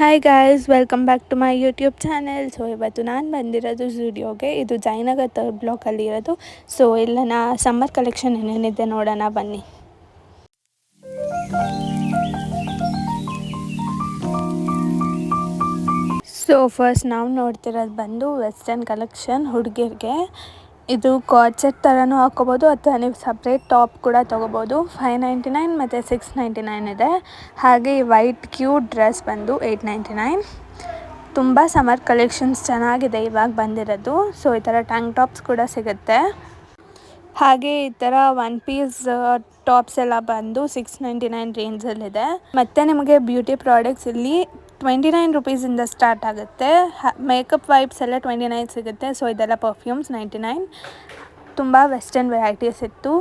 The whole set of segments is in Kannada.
Hi guys, welcome back to my YouTube channel. So ಇವತ್ತು ನಾನು ಬಂದಿರೋದು ಝುಡಿಯೋಗೆ. ಇದು ಜಯನಗರ್ ಥರ್ಡ್ ಬ್ಲಾಕಲ್ಲಿ ಇರೋದು. ಸೊ ಇಲ್ಲಿನ ಸಮ್ಮರ್ ಕಲೆಕ್ಷನ್ ಏನೇನಿದೆ ನೋಡೋಣ ಬನ್ನಿ. ಸೊ ಫಸ್ಟ್ ನಾವು ನೋಡ್ತಿರೋದು ಬಂದು ವೆಸ್ಟರ್ನ್ ಕಲೆಕ್ಷನ್ ಹುಡುಗಿರಿಗೆ. ಇದು ಕಾರ್ಡ್ ಥರನೂ ಹಾಕೋಬೋದು ಅಥವಾ ನೀವು ಸಪ್ರೇಟ್ ಟಾಪ್ ಕೂಡ ತೊಗೋಬೋದು. 599 ಮತ್ತು 699 ಇದೆ. ಹಾಗೆ ಈ ವೈಟ್ ಕ್ಯೂಟ್ ಡ್ರೆಸ್ ಬಂದು 899. ತುಂಬ ಸಮ್ಮರ್ ಕಲೆಕ್ಷನ್ಸ್ ಚೆನ್ನಾಗಿದೆ ಇವಾಗ ಬಂದಿರೋದು. ಸೊ ಈ ಥರ ಟ್ಯಾಂಕ್ ಟಾಪ್ಸ್ ಕೂಡ ಸಿಗುತ್ತೆ. ಹಾಗೆ ಈ ಥರ ಒನ್ ಪೀಸ್ ಟಾಪ್ಸ್ ಎಲ್ಲ ಬಂದು 699 ರೇಂಜಲ್ಲಿದೆ. ಮತ್ತು ನಿಮಗೆ ಬ್ಯೂಟಿ ಪ್ರಾಡಕ್ಟ್ಸ್ ಇಲ್ಲಿ 29 ರುಪೀಸಿಂದ ಸ್ಟಾರ್ಟ್ ಆಗುತ್ತೆ. ಮೇಕಪ್ ವೈಪ್ಸ್ ಎಲ್ಲ 29 ಸಿಗುತ್ತೆ. ಸೊ ಇದೆಲ್ಲ ಪರ್ಫ್ಯೂಮ್ಸ್ 99. ತುಂಬ ವೆಸ್ಟರ್ನ್ ವೆರೈಟೀಸ್ ಇತ್ತು.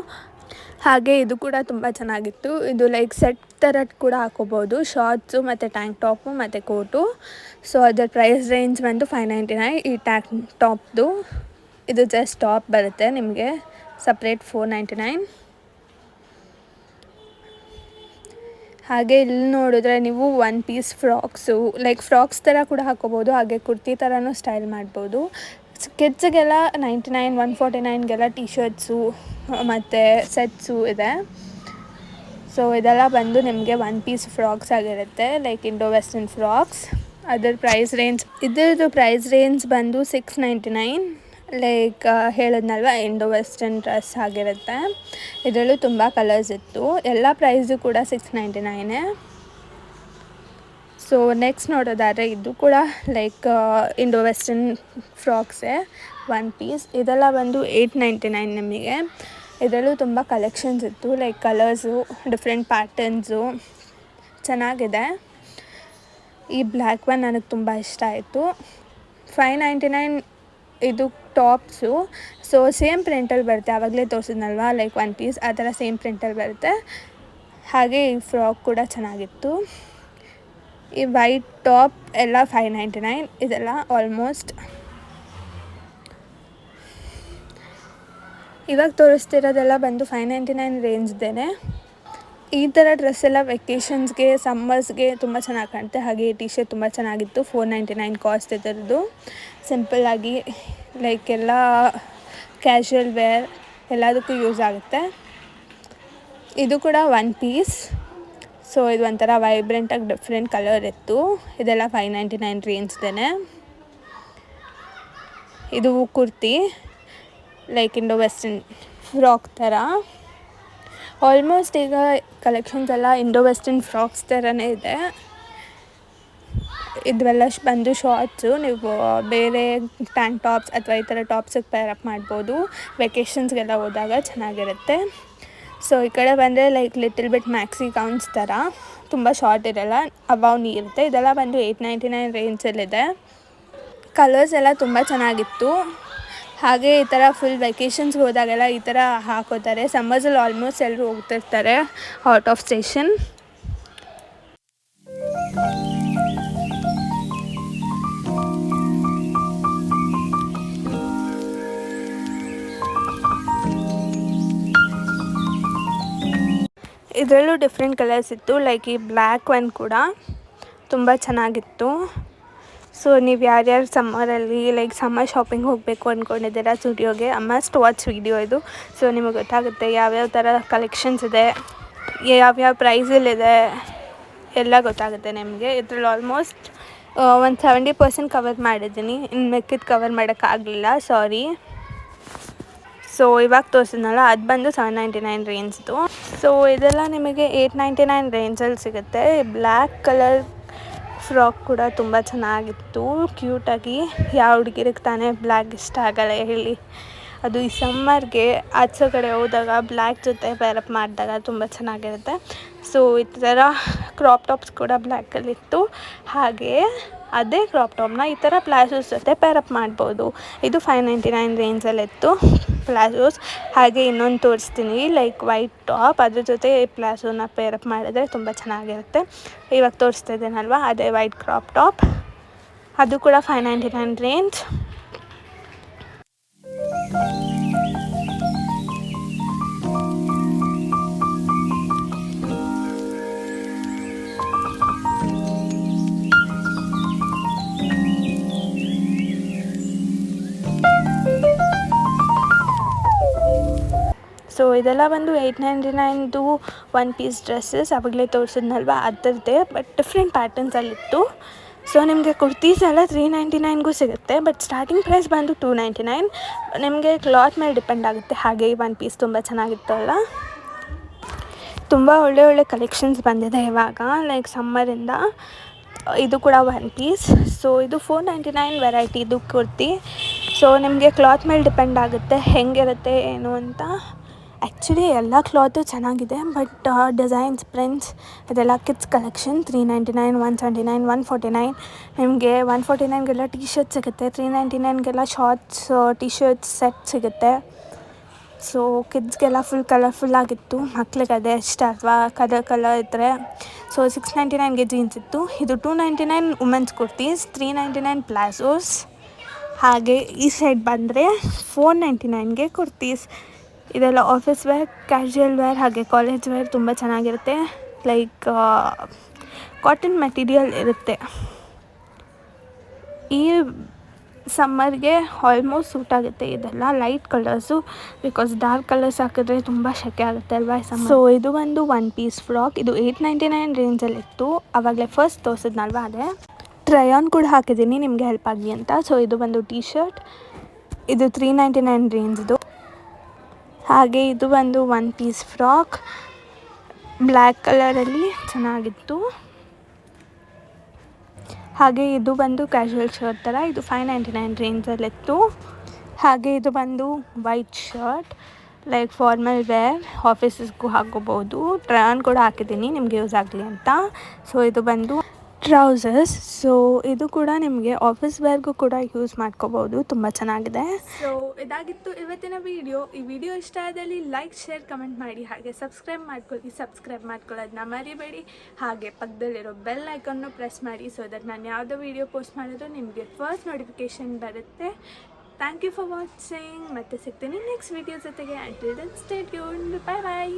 ಹಾಗೆ ಇದು ಕೂಡ ತುಂಬ ಚೆನ್ನಾಗಿತ್ತು. ಇದು ಲೈಕ್ ಸೆಟ್ ಥರ ಕೂಡ ಹಾಕೋಬೋದು, ಶಾರ್ಟ್ಸು ಮತ್ತು ಟ್ಯಾಂಕ್ ಟಾಪು ಮತ್ತು ಕೋಟು. ಸೊ ಅದರ ಪ್ರೈಸ್ ರೇಂಜ್ ಬಂದು 599. ಈ ಟ್ಯಾಂಕ್ ಟಾಪ್ದು ಇದು ಜಸ್ಟ್ ಟಾಪ್ ಬರುತ್ತೆ, ನಿಮಗೆ ಸಪ್ರೇಟ್ 499. ಹಾಗೆ ಇಲ್ಲಿ ನೋಡಿದ್ರೆ ನೀವು one piece frocks like frocks ಥರ ಕೂಡ ಹಾಕೋಬೋದು. ಹಾಗೆ ಕುರ್ತಿ ಥರನೂ ಸ್ಟೈಲ್ ಮಾಡ್ಬೋದು. ಕಿಡ್ಸಿಗೆಲ್ಲ 99, 149ಗೆಲ್ಲ ಟಿ ಶರ್ಟ್ಸು ಮತ್ತು ಸೆಟ್ಸು ಇದೆ. ಸೊ ಇದೆಲ್ಲ ಬಂದು ನಿಮಗೆ ಒನ್ ಪೀಸ್ ಫ್ರಾಕ್ಸ್ ಆಗಿರುತ್ತೆ, ಲೈಕ್ ಇಂಡೋ ವೆಸ್ಟರ್ನ್ ಫ್ರಾಕ್ಸ್. ಅದರ ಇದ್ರದ್ದು ಪ್ರೈಸ್ ರೇಂಜ್ ಬಂದು 699. ಲೈಕ್ ಹೇಳಿದ್ನಲ್ವ, ಇಂಡೋ ವೆಸ್ಟರ್ನ್ ಡ್ರೆಸ್ ಆಗಿರುತ್ತೆ. ಇದರಲ್ಲೂ ತುಂಬ ಕಲರ್ಸ್ ಇತ್ತು. ಎಲ್ಲ ಪ್ರೈಸು ಕೂಡ 699. ಸೊ ನೆಕ್ಸ್ಟ್ ನೋಡೋದಾದರೆ ಇದು ಕೂಡ ಲೈಕ್ ಇಂಡೋ ವೆಸ್ಟರ್ನ್ ಫ್ರಾಕ್ಸೇ, ಒನ್ ಪೀಸ್. ಇದೆಲ್ಲ ಬಂದು 899 ನಿಮಗೆ. ಇದರಲ್ಲೂ ತುಂಬ ಕಲೆಕ್ಷನ್ಸ್ ಇತ್ತು, ಲೈಕ್ ಕಲರ್ಸು, ಡಿಫ್ರೆಂಟ್ ಪ್ಯಾಟರ್ನ್ಸು ಚೆನ್ನಾಗಿದೆ. ಈ ಬ್ಲ್ಯಾಕ್ ಒನ್ ನನಗೆ ತುಂಬ ಇಷ್ಟ ಆಯಿತು. 599 ಇದು ಟಾಪ್ಸು. ಸೊ ಸೇಮ್ ಪ್ರಿಂಟಲ್ಲಿ ಬರುತ್ತೆ, ಆವಾಗಲೇ ತೋರಿಸಿದ್ನಲ್ವ ಲೈಕ್ ಒನ್ ಪೀಸ್, ಆ ಥರ ಸೇಮ್ ಪ್ರಿಂಟಲ್ಲಿ ಬರುತ್ತೆ. ಹಾಗೆ ಈ ಫ್ರಾಕ್ ಕೂಡ ಚೆನ್ನಾಗಿತ್ತು. ಈ ವೈಟ್ ಟಾಪ್ ಎಲ್ಲ 599. ಇದೆಲ್ಲ ಆಲ್ಮೋಸ್ಟ್ ಇವಾಗ ತೋರಿಸ್ತಿರೋದೆಲ್ಲ ಬಂದು 599 ರೇಂಜ್ದೇ. ಈ ಥರ ಡ್ರೆಸ್ ಎಲ್ಲ ವೆಕೇಷನ್ಸ್ಗೆ, ಸಮ್ಮರ್ಸ್ಗೆ ತುಂಬ ಚೆನ್ನಾಗಿ ಕಾಣುತ್ತೆ. ಹಾಗೆ ಈ ಟಿ ಶರ್ಟ್ ತುಂಬ ಚೆನ್ನಾಗಿತ್ತು. 499 ಕಾಸ್ಟ್ ಇದರದ್ದು. ಸಿಂಪಲ್ಲಾಗಿ ಲೈಕ್ ಎಲ್ಲ ಕ್ಯಾಶುವಲ್ ವೇರ್ ಎಲ್ಲದಕ್ಕೂ ಯೂಸ್ ಆಗುತ್ತೆ. ಇದು ಕೂಡ ಒನ್ ಪೀಸ್. ಸೊ ಇದು ಒಂಥರ ವೈಬ್ರೆಂಟಾಗಿ ಡಿಫ್ರೆಂಟ್ ಕಲರ್ ಇತ್ತು. ಇದೆಲ್ಲ 599 ರೇಂಜ್ದೇ. ಇದು ಕುರ್ತಿ ಲೈಕ್ ಇಂಡೋ ವೆಸ್ಟರ್ನ್ ಫ್ರಾಕ್ ಥರ. ಆಲ್ಮೋಸ್ಟ್ ಈಗ ಕಲೆಕ್ಷನ್ಸ್ ಎಲ್ಲ ಇಂಡೋ ವೆಸ್ಟರ್ನ್ ಫ್ರಾಕ್ಸ್ ಥರನೇ ಇದೆ. ಇದೆಲ್ಲ ಬಂದು ಶಾರ್ಟ್ಸು, ನೀವು ಬೇರೆ ಟ್ಯಾಂಕ್ ಟಾಪ್ಸ್ ಅಥವಾ ಈ ಥರ ಟಾಪ್ಸಿಗೆ ಪೇರಪ್ ಮಾಡ್ಬೋದು. ವೆಕೇಷನ್ಸ್ಗೆಲ್ಲ ಹೋದಾಗ ಚೆನ್ನಾಗಿರುತ್ತೆ. ಸೊ ಈ ಕಡೆ ಬಂದರೆ like little bit maxi gowns ಥರ, ತುಂಬ ಶಾರ್ಟ್ ಇರೋಲ್ಲ, ಅಬೌವ್ ಇರುತ್ತೆ. ಇದೆಲ್ಲ ಬಂದು 899 ರೇಂಜಲ್ಲಿದೆ. ಕಲರ್ಸ್ ಎಲ್ಲ ತುಂಬ ಚೆನ್ನಾಗಿತ್ತು. ಹಾಗೆ ಈ ಥರ ಫುಲ್ ವೆಕೇಷನ್ಸ್ಗೆ ಹೋದಾಗೆಲ್ಲ ಈ ಥರ ಹಾಕೋತಾರೆ. ಸಮ್ಮರ್ಸಲ್ಲಿ ಆಲ್ಮೋಸ್ಟ್ ಎಲ್ಲರೂ ಹೋಗ್ತಿರ್ತಾರೆ ಔಟ್ ಆಫ್ ಸ್ಟೇಷನ್. ಇದರಲ್ಲೂ ಡಿಫ್ರೆಂಟ್ ಕಲರ್ಸ್ ಇತ್ತು, ಲೈಕ್ ಈ ಬ್ಲ್ಯಾಕ್ ಒನ್ ಕೂಡ ತುಂಬ ಚೆನ್ನಾಗಿತ್ತು. ಸೊ ನೀವು ಯಾರ್ಯಾರು ಸಮ್ಮರಲ್ಲಿ ಲೈಕ್ ಸಮ್ಮರ್ ಶಾಪಿಂಗ್ ಹೋಗಬೇಕು ಅಂದ್ಕೊಂಡಿದ್ದೀರಾ ಸ್ಟುಡಿಯೋಗೆ, ಮಸ್ಟ್ ವಾಚ್ ವಿಡಿಯೋ ಇದು. ಸೊ ನಿಮಗೆ ಗೊತ್ತಾಗುತ್ತೆ ಯಾವ್ಯಾವ ಥರ ಕಲೆಕ್ಷನ್ಸ್ ಇದೆ, ಯಾವ್ಯಾವ ಪ್ರೈಸಲ್ಲಿದೆ ಎಲ್ಲ ಗೊತ್ತಾಗುತ್ತೆ ನಿಮಗೆ. ಇದ್ರಲ್ಲಿ ಆಲ್ಮೋಸ್ಟ್ ಒಂದು 70% ಕವರ್ ಮಾಡಿದ್ದೀನಿ. ಇನ್ನು ಮಿಕ್ಕಿದ್ದು ಕವರ್ ಮಾಡೋಕ್ಕಾಗಲಿಲ್ಲ, ಸಾರಿ. ಸೊ ಇವಾಗ ತೋರಿಸಿದ್ನಲ್ಲ ಅದು ಬಂದು 799 ರೇಂಜ್ದು. ಸೊ ಇದೆಲ್ಲ ನಿಮಗೆ 899 ರೇಂಜಲ್ಲಿ ಸಿಗುತ್ತೆ. ಬ್ಲ್ಯಾಕ್ ಕಲರ್ ಫ್ರಾಕ್ ಕೂಡ ತುಂಬ ಚೆನ್ನಾಗಿತ್ತು, ಕ್ಯೂಟಾಗಿ. ಯಾವ ಹುಡುಗಿರಿಗೆ ತಾನೇ ಬ್ಲ್ಯಾಕ್ ಇಷ್ಟ ಆಗಲ್ಲ ಹೇಳಿ. ಅದು ಈ ಸಮ್ಮರ್ಗೆ ಆಚೆ ಕಡೆ ಹೋದಾಗ ಬ್ಲ್ಯಾಕ್ ಜೊತೆ ಪೇರಪ್ ಮಾಡಿದಾಗ ತುಂಬ ಚೆನ್ನಾಗಿರುತ್ತೆ. ಸೊ ಈ ಥರ ಕ್ರಾಪ್ ಟಾಪ್ಸ್ ಕೂಡ ಬ್ಲ್ಯಾಕಲ್ಲಿತ್ತು. ಹಾಗೆ ಅದೇ ಕ್ರಾಪ್ ಟಾಪ್ನ ಈ ಥರ ಪ್ಲಾಜೋಸ್ ಜೊತೆ ಪೇರಪ್ ಮಾಡ್ಬೋದು. ಇದು 599 ರೇಂಜಲ್ಲಿತ್ತು ಪ್ಲಾಜೋಸ್. ಹಾಗೆ ಇನ್ನೊಂದು ತೋರಿಸ್ತೀನಿ, ಲೈಕ್ ವೈಟ್ ಟಾಪ್, ಅದ್ರ ಜೊತೆ ಪ್ಲಾಜೋನ ಪೇರಪ್ ಮಾಡಿದ್ರೆ ತುಂಬ ಚೆನ್ನಾಗಿರುತ್ತೆ. ಇವಾಗ ತೋರಿಸ್ತಾ ಇದ್ದೀನಲ್ವ, ಅದೇ ವೈಟ್ ಕ್ರಾಪ್ ಟಾಪ್, ಅದು ಕೂಡ 599 ರೇಂಜ್. ಇದೆಲ್ಲ ಬಂದು 899 ಒನ್ ಪೀಸ್ ಡ್ರೆಸ್ಸಸ್ ಆವಾಗಲೇ ತೋರಿಸಿದ್ನಲ್ವ ಅದರದ್ದೇ, ಬಟ್ ಡಿಫ್ರೆಂಟ್ ಪ್ಯಾಟರ್ನ್ಸಲ್ಲಿತ್ತು. ಸೊ ನಿಮಗೆ ಕುರ್ತೀಸ್ ಎಲ್ಲ 399ಗೂ ಸಿಗುತ್ತೆ, ಬಟ್ ಸ್ಟಾರ್ಟಿಂಗ್ ಪ್ರೈಸ್ ಬಂದು 299. ನಿಮಗೆ ಕ್ಲಾತ್ ಮೇಲೆ ಡಿಪೆಂಡ್ ಆಗುತ್ತೆ. ಹಾಗೆ ಈ ಒನ್ ಪೀಸ್ ತುಂಬ ಚೆನ್ನಾಗಿತ್ತಲ್ಲ. ತುಂಬ ಒಳ್ಳೆ ಕಲೆಕ್ಷನ್ಸ್ ಬಂದಿದೆ ಇವಾಗ, ಲೈಕ್ ಸಮ್ಮರಿಂದ. ಇದು ಕೂಡ ಒನ್ ಪೀಸ್. ಸೊ ಇದು 499 ವೆರೈಟಿ ಇದು ಕುರ್ತಿ. ಸೊ ನಿಮಗೆ ಕ್ಲಾತ್ ಮೇಲೆ ಡಿಪೆಂಡ್ ಆಗುತ್ತೆ ಹೆಂಗಿರುತ್ತೆ ಏನು ಅಂತ. ಆ್ಯಕ್ಚುಲಿ ಎಲ್ಲ ಕ್ಲಾತು ಚೆನ್ನಾಗಿದೆ, ಬಟ್ ಡಿಸೈನ್ಸ್, ಪ್ರಿಂಟ್ಸ್ ಇದೆಲ್ಲ ಕಿಡ್ಸ್ ಕಲೆಕ್ಷನ್. 399, 179, 149. ನಿಮಗೆ 149ಗೆಲ್ಲ ಟಿ ಶರ್ಟ್ ಸಿಗುತ್ತೆ, 399ಗೆಲ್ಲ ಶಾರ್ಟ್ಸ್ ಟಿ ಶರ್ಟ್ಸ್ ಸೆಟ್ ಸಿಗುತ್ತೆ. ಸೊ ಕಿಡ್ಸ್ಗೆಲ್ಲ ಫುಲ್ ಕಲರ್ಫುಲ್ಲಾಗಿತ್ತು, ಮಕ್ಳಿಗೆ ಅದೇ ಇಷ್ಟ ಅಥವಾ ಕಲರ್ ಇದ್ದರೆ. ಸೊ 699ಗೆ ಜೀನ್ಸ್ ಇತ್ತು. ಇದು 299 ವುಮೆನ್ಸ್ ಕುರ್ತೀಸ್, 399 ಪ್ಲಾಝೋಸ್. ಹಾಗೆ ಈ ಸೈಡ್ ಬಂದರೆ 499ಗೆ ಕುರ್ತೀಸ್. ಇದೆಲ್ಲ ಆಫೀಸ್ ವೇರ್, ಕ್ಯಾಶುಯಲ್ ವೇರ್ ಹಾಗೆ ಕಾಲೇಜ್ ವೇರ್ ತುಂಬ ಚೆನ್ನಾಗಿರುತ್ತೆ. ಲೈಕ್ ಕಾಟನ್ ಮೆಟೀರಿಯಲ್ ಇರುತ್ತೆ. ಈ ಸಮ್ಮರ್ಗೆ ಆಲ್ಮೋಸ್ಟ್ ಸೂಟ್ ಆಗುತ್ತೆ ಇದೆಲ್ಲ light colours, because dark colours ಹಾಕಿದ್ರೆ ತುಂಬ ಸೆಕೆ ಆಗುತ್ತೆ ಅಲ್ವಾ ಸಮ್ಮರ್. ಸೊ ಇದು ಒಂದು ಒನ್ ಪೀಸ್ ಫ್ರಾಕ್. ಇದು 899 ರೇಂಜಲ್ಲಿತ್ತು, ಆವಾಗಲೇ ಫಸ್ಟ್ ತೋರಿಸಿದ್ನಲ್ವ ಅದೇ. ಟ್ರೈ-ಆನ್ ಕೂಡ ಹಾಕಿದ್ದೀನಿ ನಿಮಗೆ ಹೆಲ್ಪ್ ಆಗಲಿ ಅಂತ. ಸೊ ಇದು ಬಂದು ಟೀ ಶರ್ಟ್, ಇದು 399 ರೇಂಜ್ದು. ಹಾಗೆ ಇದು ಬಂದು ಒನ್ ಪೀಸ್ ಫ್ರಾಕ್, ಬ್ಲ್ಯಾಕ್ ಕಲರಲ್ಲಿ ಚೆನ್ನಾಗಿತ್ತು. ಹಾಗೆ ಇದು ಬಂದು ಕ್ಯಾಶುವಲ್ ಶರ್ಟ್ ಥರ, ಇದು 599 ರೇಂಜಲ್ಲಿತ್ತು. ಹಾಗೆ ಇದು ಬಂದು white shirt, like formal wear, ಆಫೀಸಸ್ಗೂ ಹಾಕೋಬೋದು. ಟ್ರೈ-ಆನ್ ಕೂಡ ಹಾಕಿದ್ದೀನಿ ನಿಮಗೆ ಯೂಸ್ ಆಗಲಿ ಅಂತ. ಸೊ ಇದು ಬಂದು ಟ್ರೌಸರ್ಸ್. ಸೊ ಇದು ಕೂಡ ನಿಮಗೆ ಆಫೀಸ್ ವೇರ್ಗೂ ಕೂಡ ಯೂಸ್ ಮಾಡ್ಕೋಬೋದು, ತುಂಬ ಚೆನ್ನಾಗಿದೆ. ಸೊ ಇದಾಗಿತ್ತು ಇವತ್ತಿನ ವಿಡಿಯೋ. ಈ ವಿಡಿಯೋ ಇಷ್ಟ ಆದಲ್ಲಿ ಲೈಕ್, ಶೇರ್, ಕಮೆಂಟ್ ಮಾಡಿ. ಹಾಗೆ ಸಬ್ಸ್ಕ್ರೈಬ್ ಮಾಡ್ಕೊಳ್ಳೋದನ್ನ ಮರಿಬೇಡಿ. ಹಾಗೆ ಪಕ್ಕದಲ್ಲಿರೋ ಬೆಲ್ ಐಕನ್ನು ಪ್ರೆಸ್ ಮಾಡಿ, ಸೊ ದಟ್ ನಾನು ಯಾವುದೋ ವಿಡಿಯೋ ಪೋಸ್ಟ್ ಮಾಡಿದ್ರು ನಿಮಗೆ ಫಸ್ಟ್ ನೋಟಿಫಿಕೇಷನ್ ಬರುತ್ತೆ. Thank you for watching. ಮತ್ತೆ ಸಿಗ್ತೀನಿ ನೆಕ್ಸ್ಟ್ ವಿಡಿಯೋ ಜೊತೆಗೆ. Until then stay tuned. Bye ಬಾಯ್.